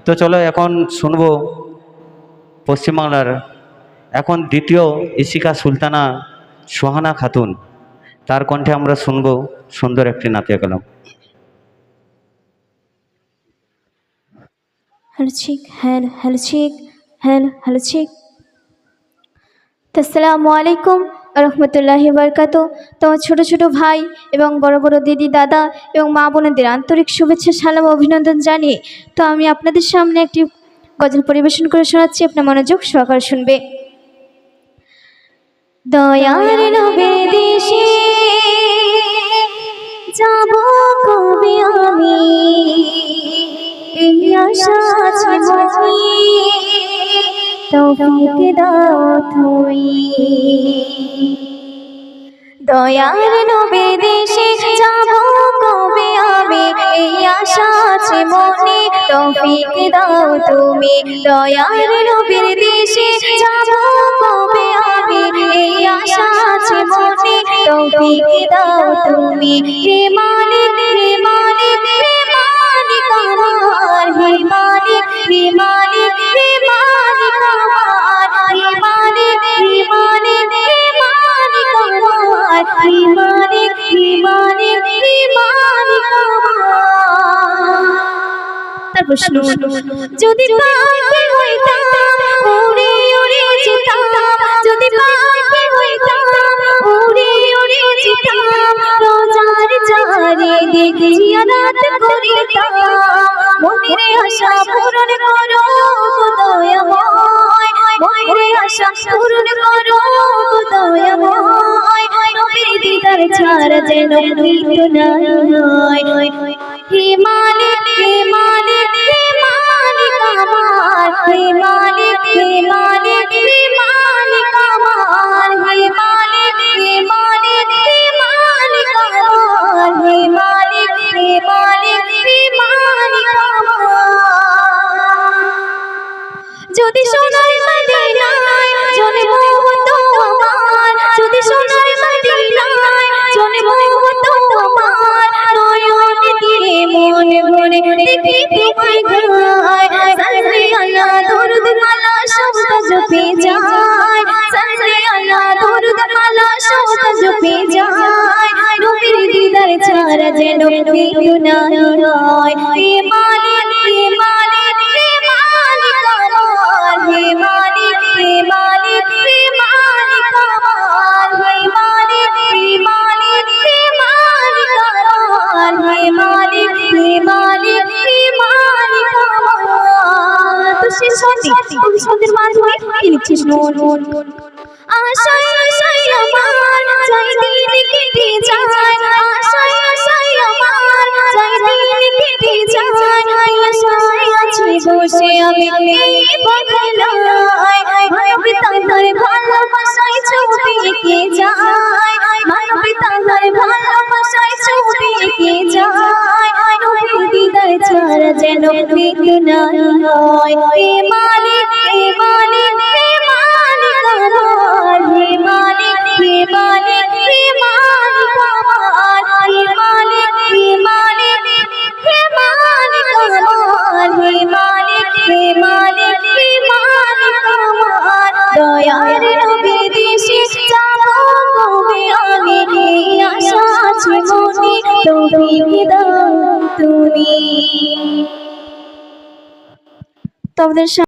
তো চলো এখন শুনবো পশ্চিমবাংলার এখন দ্বিতীয় ইশিকা সুলতানা সুহানা খাতুন, তার কণ্ঠে আমরা শুনবো সুন্দর একটি নাতিয়া কালাম। হ্যালো চিক, হ্যালো হ্যালো চিক, হ্যালো হ্যালো চিক। আসসালামু আলাইকুম রহমতুল্লাহি বারকাতু। তোমার ছোট ছোট ভাই এবং বড় বড় দিদি দাদা এবং মা বোনেদের আন্তরিক শুভেচ্ছা সালাম অভিনন্দন জানিয়ে তো আমি আপনাদের সামনে একটি গজল পরিবেশন করে শোনাচ্ছি, আপনার মনোযোগ সহকারে শুনবে। দয়ার নবে দেশে যাব কবে আমি, এই আশা আছে মনে, তৌফিক দাও তুমি। দয়ার নবে দেশে যাব কবে আমি, এই আশা আছে মনে, তৌফিক দাও তুমি। দয়ার নবীর দেশে যাব কবে আমি, এই আশা আছে মনে, তৌফিক দাও তুমি। হে মালিক হে মালিক হে মালিক আমার, হে মালিক হে মালিক হে মালিক আমার, হে মালিক হে মালিক হে মালিক আমার, হে মালিক হে মালিক হে মালিক আমার। তারপর শুনুন, যদি পাপী হইতাম উড়ে উড়ে যেতাম, যদি পাপী হইতাম উড়ে উড়ে যেতাম, রোজার চারিদিক জিয়ারত করিতাম, মনের আশা পূরণ করো দয়াময়, মনের আশা পূরণ করো দয়াময়, নবীর দিদার ছাড়া যেন মৃত্যু নাই। হে মালিক হে মালিক হে মালিক আমার, হে মালিক হে মালিক হে মালিক আমার, হে মালিক হে মালিক হে মালিক আমার, হে মালিক হে মালিক হে মালিক আমার। যদি সোনার মদিনায় জন্ম হতো আমার, যদি সোনার মদিনায় জন্ম হতো আমার, নয়ন দিয়ে মন ভরে দেখি তোমায় গায়, সাল্লি আলা দরুদ মালা সব জপে যায়, সাল্লি আলা দরুদ মালা সব জপে যায়, নবীর দিদার ছাড়া যেন মৃত্যু নাই। হে মালিক হে মালিক হে মালিক আমার, হে মালিক হে মালিক হে মালিক আমার, হে মালিক হে মালিক হে মালিক আমার, হে মালিক হে মালিক হে মালিক আমার। তো শেষ সন্ধ্যের মাধ্যমে কি লিখছিস নোন, আশায় আশায় আমার যাই দিন কেটে যায়, আশায় আশায় আমার যাই দিন কেটে যায়, আশায় আছি বসে আমি এই বাংলায়, মানব তাহার ভালোবাসায় ছবি এঁকে যায়, মানব তাহার ভালোবাসায় ছবি এঁকে যায়, নবীর দিদার ছাড়া যেন মৃত্যু নাই। হে মালিক হে মালিক হে মালিক আমার, হে মালিক হে মালিক হে মালিক আমার, হে মালিক হে মালিক হে মালিক আমার, হে মালিক হে মালিক হে মালিক আমার। দয়ার নবীর দেশে যাব কবে আমি, এই আশা আছে মনে, তৌফিক দাও তুমি। তোমাদের